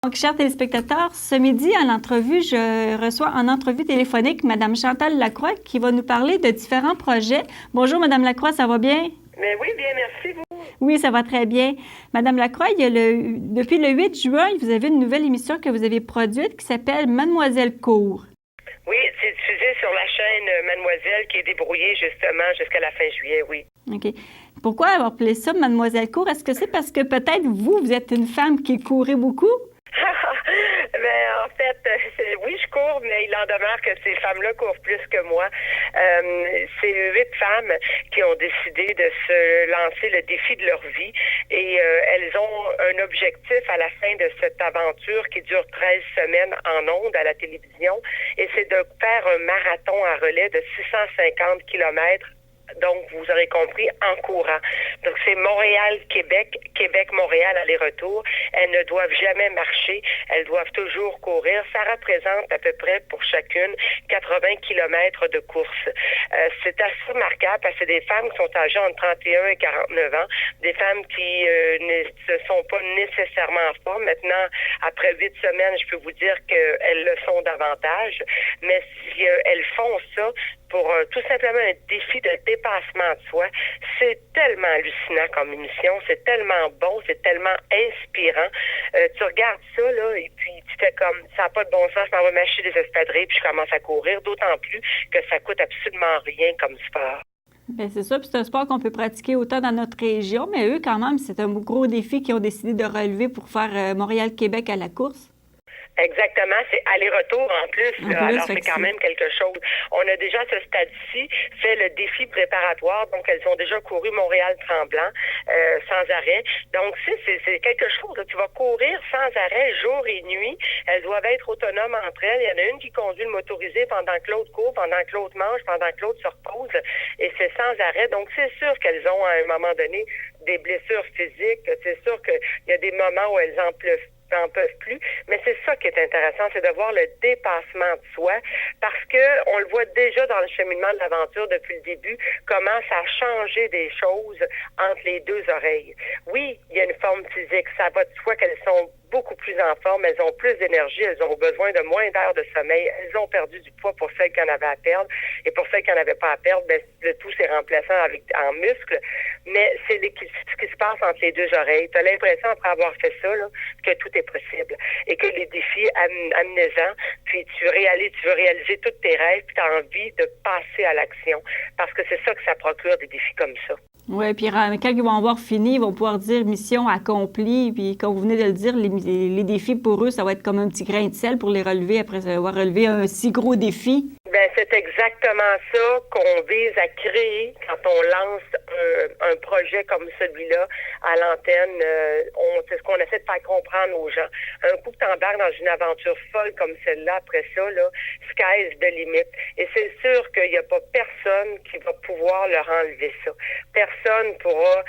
Donc, chers téléspectateurs, ce midi, à l'entrevue, je reçois en entrevue téléphonique Mme Chantal Lacroix qui va nous parler de différents projets. Bonjour, Mme Lacroix, ça va bien? Mais oui, bien, merci, vous. Oui, ça va très bien. Mme Lacroix, depuis le 8 juin, vous avez une nouvelle émission que vous avez produite qui s'appelle Mademoiselle Court. Oui, c'est diffusé sur la chaîne Mademoiselle qui est débrouillée justement jusqu'à la fin juillet, oui. OK. Pourquoi avoir appelé ça Mademoiselle Court? Est-ce que c'est parce que peut-être vous êtes une femme qui courait beaucoup? Mais en fait, oui, je cours, mais il en demeure que ces femmes-là courent plus que moi. C'est 8 femmes qui ont décidé de se lancer le défi de leur vie et elles ont un objectif à la fin de cette aventure qui dure 13 semaines en ondes à la télévision et c'est de faire un marathon à relais de 650 kilomètres. Donc, vous aurez compris, en courant. Donc, c'est Montréal-Québec, Québec-Montréal aller-retour. Elles ne doivent jamais marcher. Elles doivent toujours courir. Ça représente à peu près pour chacune 80 kilomètres de course. C'est assez remarquable parce que c'est des femmes qui sont âgées entre 31 et 49 ans. Des femmes qui ne sont pas nécessairement en forme. Maintenant, après 8 semaines, je peux vous dire qu'elles le sont davantage. Mais si elles font ça, pour tout simplement un défi de dépassement de soi. C'est tellement hallucinant comme émission, c'est tellement bon, c'est tellement inspirant. Tu regardes ça, là, et puis tu fais comme, ça n'a pas de bon sens, je m'en vais m'acheter des espadrilles, puis je commence à courir, d'autant plus que ça coûte absolument rien comme sport. Bien, c'est ça, puis c'est un sport qu'on peut pratiquer autant dans notre région, mais eux, quand même, c'est un gros défi qu'ils ont décidé de relever pour faire Montréal-Québec à la course. Exactement, c'est aller-retour en plus, alors c'est quand même quelque chose. On a déjà à ce stade-ci fait le défi préparatoire, donc elles ont déjà couru Montréal-Tremblant sans arrêt. Donc c'est quelque chose, là, tu vas courir sans arrêt jour et nuit. Elles doivent être autonomes entre elles. Il y en a une qui conduit le motorisé pendant que l'autre court, pendant que l'autre mange, pendant que l'autre se repose, et c'est sans arrêt. Donc c'est sûr qu'elles ont à un moment donné des blessures physiques. C'est sûr qu'il y a des moments où elles n'en peuvent plus, mais c'est ça qui est intéressant, c'est de voir le dépassement de soi, parce que on le voit déjà dans le cheminement de l'aventure depuis le début, comment ça a changé des choses entre les deux oreilles. Oui, il y a une forme physique, ça va de soi qu'elles sont beaucoup plus en forme, elles ont plus d'énergie, elles ont besoin de moins d'heures de sommeil, elles ont perdu du poids pour celles qui en avaient à perdre, et pour celles qui n'en avaient pas à perdre, ben, le tout s'est remplaçant en muscles, mais c'est ce qui se passe entre les deux oreilles. Tu as l'impression, après avoir fait ça, là, que tout est possible, et que les défis amenez-en, puis tu veux réaliser tous tes rêves, puis tu as envie de passer à l'action, parce que c'est ça que ça procure, des défis comme ça. Oui, puis quand ils vont avoir fini, ils vont pouvoir dire mission accomplie. Puis comme vous venez de le dire, les défis pour eux, ça va être comme un petit grain de sel pour les relever après avoir relevé un si gros défi. Ben, c'est exactement ça qu'on vise à créer quand on lance un projet comme celui-là à l'antenne. C'est ce qu'on essaie de faire comprendre aux gens. Un coup que tu embarques dans une aventure folle comme celle-là, après ça, là, sky's the limit. Et c'est sûr qu'il n'y a pas personne qui va pouvoir leur enlever ça. Personne pourra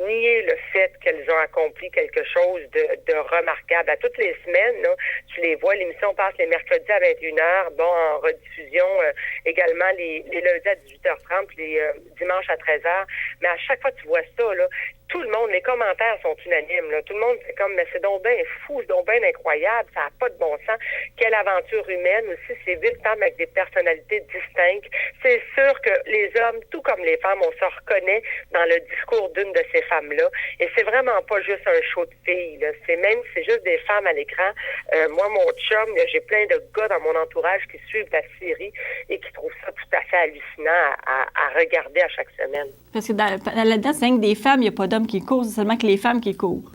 nier le fait qu'elles ont accompli quelque chose de remarquable. À toutes les semaines, là, tu les vois, l'émission passe les mercredis à 21h, bon, en rediffusion également les lundis à 18h30, les dimanches à 13h. Mais à chaque fois que tu vois ça, là, tout le monde, les commentaires sont unanimes. Là. Tout le monde fait comme, mais c'est donc bien fou, c'est donc bien incroyable, ça n'a pas de bon sens. Quelle aventure humaine aussi, c'est 8 femmes avec des personnalités distinctes. C'est sûr que les hommes, tout comme les femmes, on se reconnaît dans le discours d'une de ces femmes-là. Et c'est vraiment pas juste un show de filles. Là. C'est juste des femmes à l'écran. Moi, mon chum, j'ai plein de gars dans mon entourage qui suivent la série et qui trouvent ça tout à fait hallucinant à regarder à chaque semaine. Parce que là-dedans, c'est rien que des femmes, il n'y a pas d'hommes qui courent, c'est seulement que les femmes qui courent.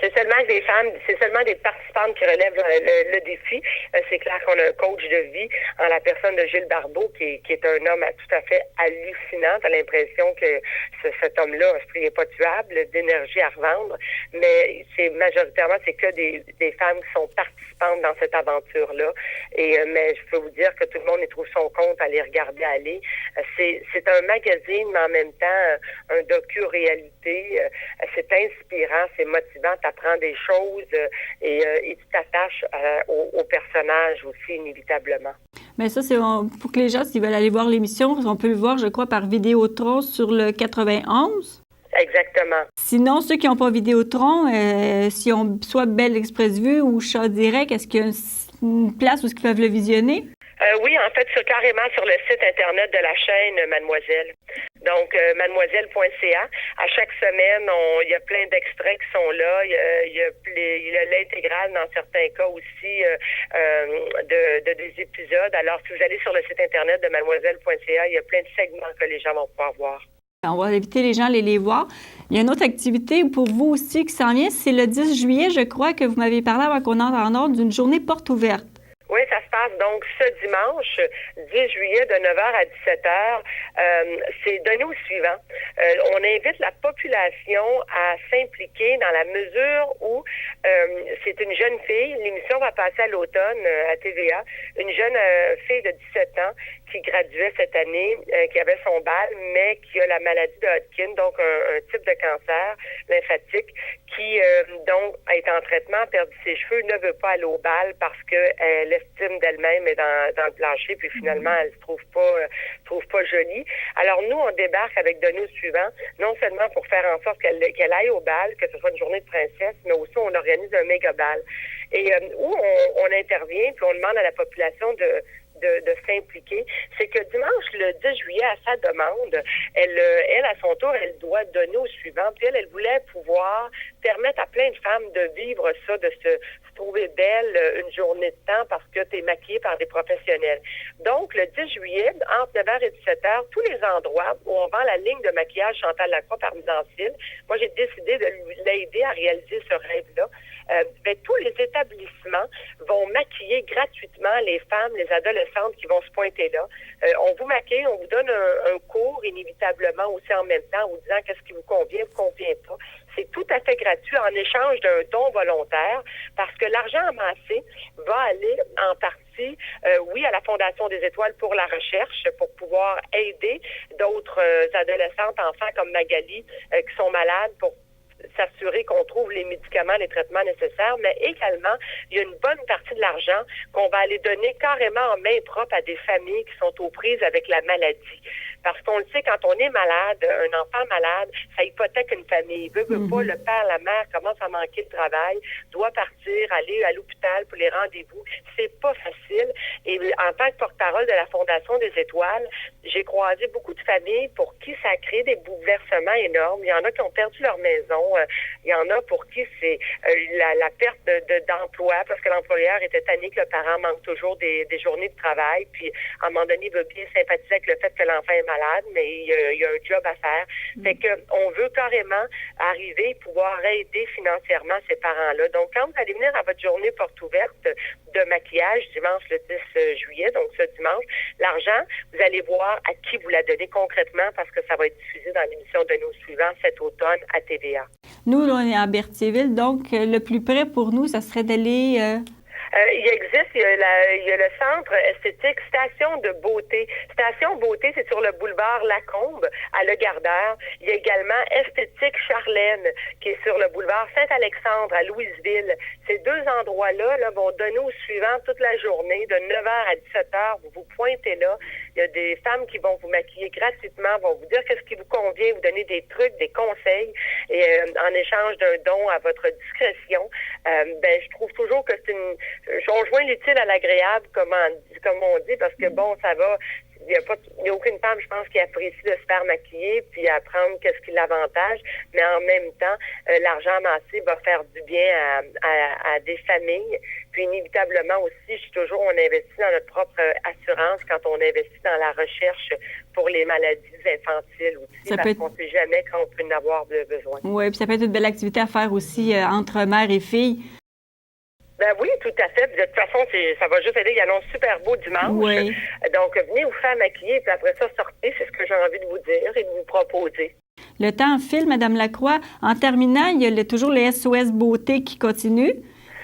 C'est seulement des femmes, c'est seulement des participantes qui relèvent le défi. C'est clair qu'on a un coach de vie en la personne de Gilles Barbeau, qui est un homme tout à fait hallucinant. T'as l'impression que cet homme-là, il n'est pas tuable, d'énergie à revendre, mais c'est majoritairement, c'est que des femmes qui sont participantes dans cette aventure-là. Mais je peux vous dire que tout le monde y trouve son compte à les regarder aller. C'est un magazine, mais en même temps, un docu-réalité. C'est inspirant, c'est motivant. T'apprends des choses et tu t'attaches au personnage aussi, inévitablement. Bien, ça, c'est pour que les gens, s'ils veulent aller voir l'émission, on peut le voir, je crois, par Vidéotron sur le 91. Exactement. Sinon, ceux qui n'ont pas Vidéotron, si on soit Bell Express Vue ou Chat Direct, est-ce qu'il y a une place où ils peuvent le visionner? Oui, en fait, c'est carrément sur le site Internet de la chaîne Mademoiselle. Donc, mademoiselle.ca. À chaque semaine, il y a plein d'extraits qui sont là. Il y a l'intégrale dans certains cas aussi des épisodes. Alors, si vous allez sur le site Internet de mademoiselle.ca, il y a plein de segments que les gens vont pouvoir voir. On va inviter les gens à aller les voir. Il y a une autre activité pour vous aussi qui s'en vient. C'est le 10 juillet, je crois, que vous m'avez parlé avant qu'on entre en ordre d'une journée porte ouverte. Oui, ça se passe donc ce dimanche, 10 juillet, de 9h à 17h. C'est donné au suivant. On invite la population à s'impliquer dans la mesure où c'est une jeune fille. L'émission va passer à l'automne à TVA. Une jeune fille de 17 ans qui graduait cette année, qui avait son bal, mais qui a la maladie de Hodgkin, donc un type de cancer lymphatique, qui donc est en traitement, a perdu ses cheveux, ne veut pas aller au bal parce qu'elle l'estime d'elle-même est dans le plancher, puis finalement elle se trouve pas jolie. Alors nous, on débarque avec données au suivant, non seulement pour faire en sorte qu'elle aille au bal, que ce soit une journée de princesse, mais aussi on organise un méga bal. Et où on intervient, puis on demande à la population de s'impliquer, c'est que dimanche, le 10 juillet, à sa demande, elle, à son tour, elle doit donner au suivant. Puis elle voulait pouvoir permettre à plein de femmes de vivre ça, de se trouver belle une journée de temps parce que tu es maquillée par des professionnels. Donc, le 10 juillet, entre 9h et 17h, tous les endroits où on vend la ligne de maquillage Chantal Lacroix par mise en cils, moi, j'ai décidé de l'aider à réaliser ce rêve-là. Tous les établissements vont maquiller gratuitement les femmes, les adolescentes qui vont se pointer là. On vous maquille, on vous donne un cours inévitablement aussi en même temps, en vous disant qu'est-ce qui vous convient pas. C'est tout à fait gratuit en échange d'un don volontaire parce que l'argent amassé va aller en partie, oui, à la Fondation des Étoiles pour la recherche, pour pouvoir aider d'autres adolescentes, enfants comme Magali, qui sont malades, pour s'assurer qu'on trouve les médicaments, les traitements nécessaires, mais également, il y a une bonne partie de l'argent qu'on va aller donner carrément en main propre à des familles qui sont aux prises avec la maladie. Parce qu'on le sait, quand on est malade, un enfant malade, ça hypothèque une famille. Veut pas, le père, la mère commence à manquer de travail, doit partir, aller à l'hôpital pour les rendez-vous. C'est pas facile. Et en tant que porte-parole de la Fondation des Étoiles, j'ai croisé beaucoup de familles pour qui ça a créé des bouleversements énormes. Il y en a qui ont perdu leur maison. Il y en a pour qui c'est la perte d'emploi parce que l'employeur était tanné que le parent manque toujours des journées de travail. Puis, à un moment donné, il veut bien sympathiser avec le fait que l'enfant est malade, mais il y a un job à faire. Fait que on veut carrément arriver et pouvoir aider financièrement ces parents-là. Donc, quand vous allez venir à votre journée porte ouverte de maquillage dimanche le 10 juillet, donc ce dimanche, l'argent, vous allez voir à qui vous la donnez concrètement parce que ça va être diffusé dans l'émission de nous suivant cet automne à TVA. Nous, là, on est à Berthierville, donc le plus près pour nous, ça serait d'aller... Il existe, il y a le centre esthétique Station de Beauté. Station Beauté, c'est sur le boulevard Lacombe, à Le Gardeur. Il y a également Esthétique Charlène, qui est sur le boulevard Saint-Alexandre, à Louisville. Ces deux endroits-là vont donner au suivant toute la journée, de 9h à 17h. Vous vous pointez là. Il y a des femmes qui vont vous maquiller gratuitement, vont vous dire qu'est-ce qui vous convient, vous donner des trucs, des conseils, et en échange d'un don à votre discrétion. Je trouve toujours que c'est on joint l'utile à l'agréable, comme on dit, parce que bon, ça va. Il n'y a aucune femme, je pense, qui apprécie de se faire maquiller puis apprendre qu'est-ce qui l'avantage, mais en même temps, l'argent amassé va faire du bien à des familles. Puis inévitablement aussi, on investit dans notre propre assurance quand on investit dans la recherche pour les maladies infantiles aussi, parce qu'on ne sait jamais quand on peut en avoir besoin. Oui, puis ça peut être une belle activité à faire aussi entre mère et fille. Oui, tout à fait. De toute façon, ça va juste aider. Il y a un super beau dimanche. Oui. Donc, venez vous faire maquiller, puis après ça, sortez. C'est ce que j'ai envie de vous dire et de vous proposer. Le temps file, Madame Lacroix. En terminant, il y a toujours le SOS Beauté qui continue.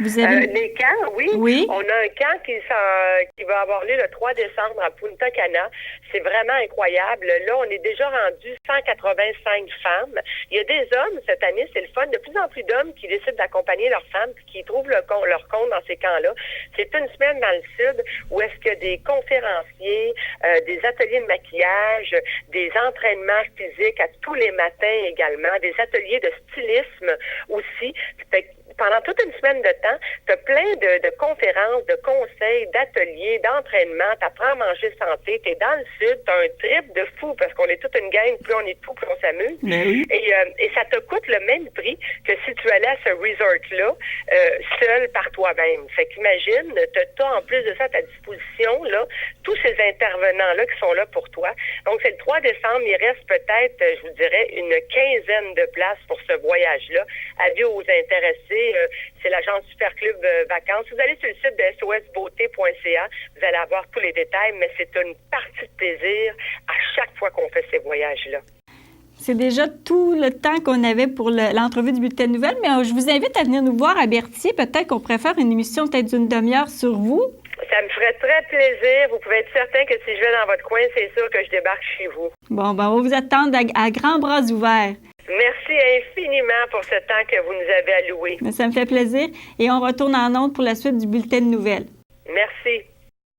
Vous avez... Les camps, oui. Oui. On a un camp qui va avoir lieu le 3 décembre à Punta Cana. C'est vraiment incroyable. Là, on est déjà rendu 185 femmes. Il y a des hommes cette année, c'est le fun. De plus en plus d'hommes qui décident d'accompagner leurs femmes, qui trouvent leur compte dans ces camps-là. C'est une semaine dans le sud où est-ce que des conférenciers, des ateliers de maquillage, des entraînements physiques à tous les matins également, des ateliers de stylisme aussi. Pendant toute une semaine de temps, tu as plein de conférences, de conseils, d'ateliers, d'entraînements, tu apprends à manger santé, tu es dans le sud, tu as un trip de fou parce qu'on est toute une gang, plus on est fou, plus on s'amuse. Oui. Et ça te coûte le même prix que si tu allais à ce resort-là seul par toi-même. Fait qu'imagine, tu as en plus de ça à ta disposition là, tous ces intervenants-là qui sont là pour toi. Donc c'est le 3 décembre, il reste peut-être, je vous dirais, une quinzaine de places pour ce voyage-là. Avis aux intéressés, c'est l'agence Superclub Vacances. Vous allez sur le site de sosbeauté.ca, vous allez avoir tous les détails, mais c'est une partie de plaisir à chaque fois qu'on fait ces voyages-là. C'est déjà tout le temps qu'on avait pour l'entrevue du bulletin de nouvelles, mais je vous invite à venir nous voir à Berthier. Peut-être qu'on pourrait faire une émission peut-être d'une demi-heure sur vous. Ça me ferait très plaisir. Vous pouvez être certain que si je vais dans votre coin, c'est sûr que je débarque chez vous. Bon, ben on va vous attendre à grands bras ouverts. Merci infiniment pour ce temps que vous nous avez alloué. Ça me fait plaisir. Et on retourne en ondes pour la suite du bulletin de nouvelles. Merci.